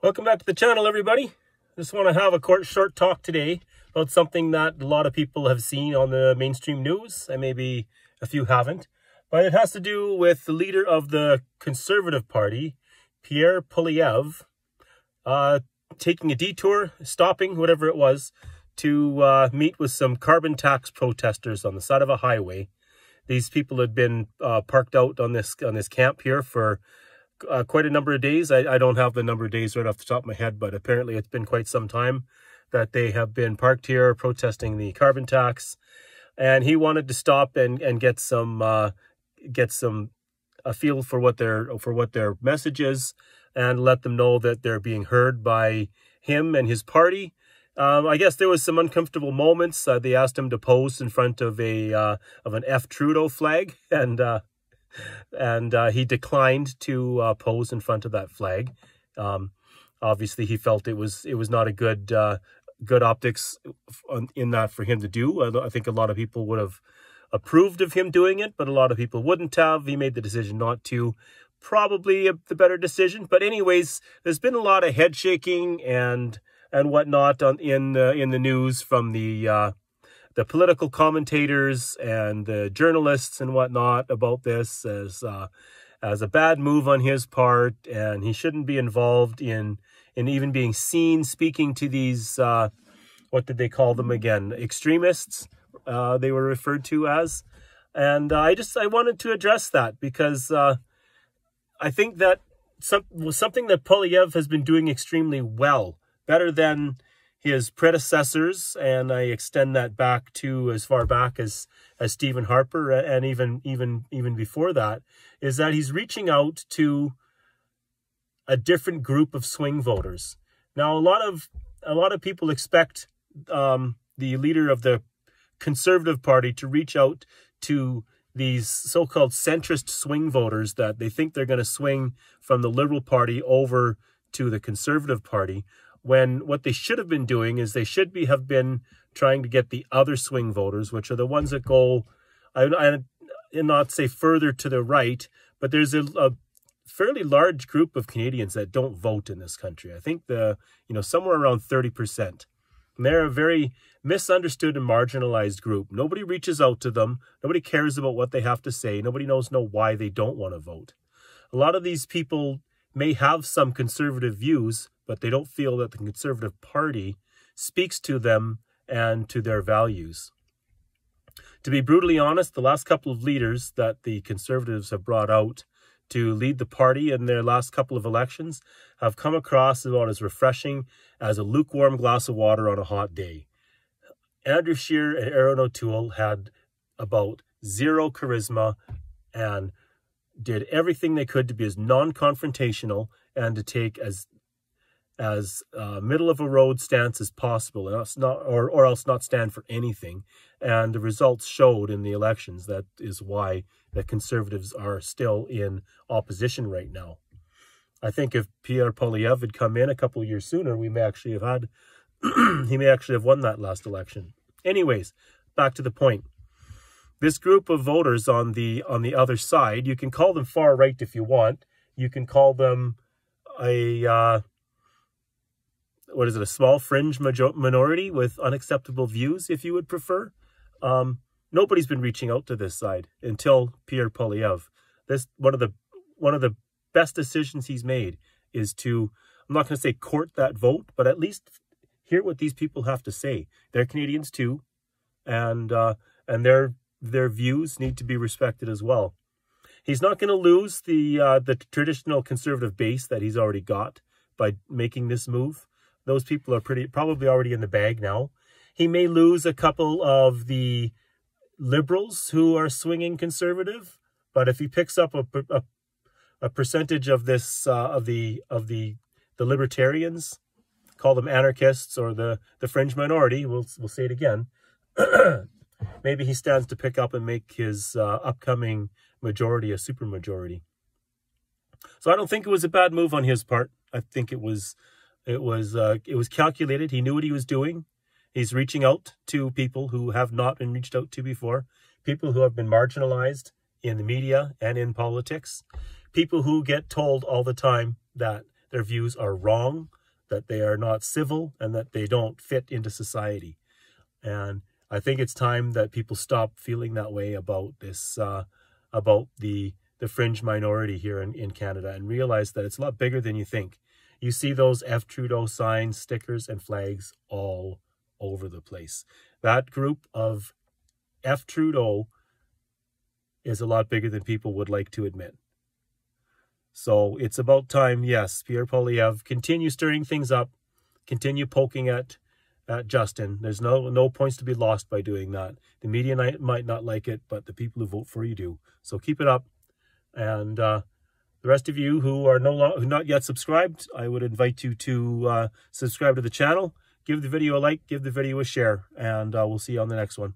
Welcome back to the channel, everybody. Just want to have a short talk today about something that a lot of people have seen on the mainstream news, and maybe a few haven't. But it has to do with the leader of the Conservative Party, Pierre Poilievre, taking a detour, stopping, whatever it was, to meet with some carbon tax protesters on the side of a highway. These people had been parked out on this camp here for quite a number of days. I don't have the number of days right off the top of my head, but apparently it's been quite some time that they have been parked here protesting the carbon tax. And he wanted to stop and get a feel for what their message is, and let them know that they're being heard by him and his party. I guess there was some uncomfortable moments. They asked him to pose in front of an F. Trudeau flag, and he declined to pose in front of that flag. Obviously, he felt it was not a good optics in that for him to do. I think a lot of people would have approved of him doing it, but a lot of people wouldn't have. He made the decision not to. Probably the better decision. But anyways, there's been a lot of head shaking and whatnot in the news from the political commentators and the journalists and whatnot about this as a bad move on his part, and he shouldn't be involved in even being seen speaking to these what did they call them again? Extremists, they were referred to as. And I wanted to address that because I think that was something that Poilievre has been doing extremely well, better than his predecessors, and I extend that back to as far back as Stephen Harper, and even before that, is that he's reaching out to a different group of swing voters. Now, a lot of people expect the leader of the Conservative Party to reach out to these so-called centrist swing voters that they think they're going to swing from the Liberal Party over to the Conservative Party, when what they should have been doing is they should have been trying to get the other swing voters, which are the ones that go, I not say further to the right, but there's a fairly large group of Canadians that don't vote in this country. I think somewhere around 30%. And they're a very misunderstood and marginalized group. Nobody reaches out to them. Nobody cares about what they have to say. Nobody knows why they don't want to vote. A lot of these people may have some conservative views, but they don't feel that the Conservative Party speaks to them and to their values. To be brutally honest, the last couple of leaders that the Conservatives have brought out to lead the party in their last couple of elections have come across about as refreshing as a lukewarm glass of water on a hot day. Andrew Scheer and Erin O'Toole had about zero charisma and did everything they could to be as non-confrontational and to take as middle of a road stance as possible, and or else not stand for anything. And the results showed in the elections. That is why the Conservatives are still in opposition right now. I think if Pierre Poilievre had come in a couple of years sooner, we may actually have had he may actually have won that last election. Anyways, back to the point. This group of voters on the other side, you can call them far right if you want. You can call them a small fringe minority with unacceptable views, if you would prefer. Nobody's been reaching out to this side until Pierre Poilievre. This one of the best decisions he's made is to, I'm not going to say court that vote, but at least hear what these people have to say. They're Canadians too, and their views need to be respected as well. He's not going to lose the traditional Conservative base that he's already got by making this move. Those people are probably already in the bag now. He may lose a couple of the Liberals who are swinging Conservative, but if he picks up a percentage of this of the Libertarians, call them anarchists or the fringe minority, we'll say it again. Maybe he stands to pick up and make his upcoming majority a supermajority. So I don't think it was a bad move on his part. I think it was calculated. He knew what he was doing. He's reaching out to people who have not been reached out to before, people who have been marginalized in the media and in politics, people who get told all the time that their views are wrong that they are not civil, and that they don't fit into society. And I think it's time that people stop feeling that way about this, about the fringe minority here in Canada, and realize that it's a lot bigger than you think. You see those F. Trudeau signs, stickers, and flags all over the place. That group of F. Trudeau is a lot bigger than people would like to admit. So it's about time, yes, Pierre Poilievre, continue stirring things up, continue poking at Justin. There's no points to be lost by doing that. The media might not like it, but the people who vote for you do. So keep it up. And the rest of you who are not yet subscribed, I would invite you to subscribe to the channel. Give the video a like, give the video a share, and we'll see you on the next one.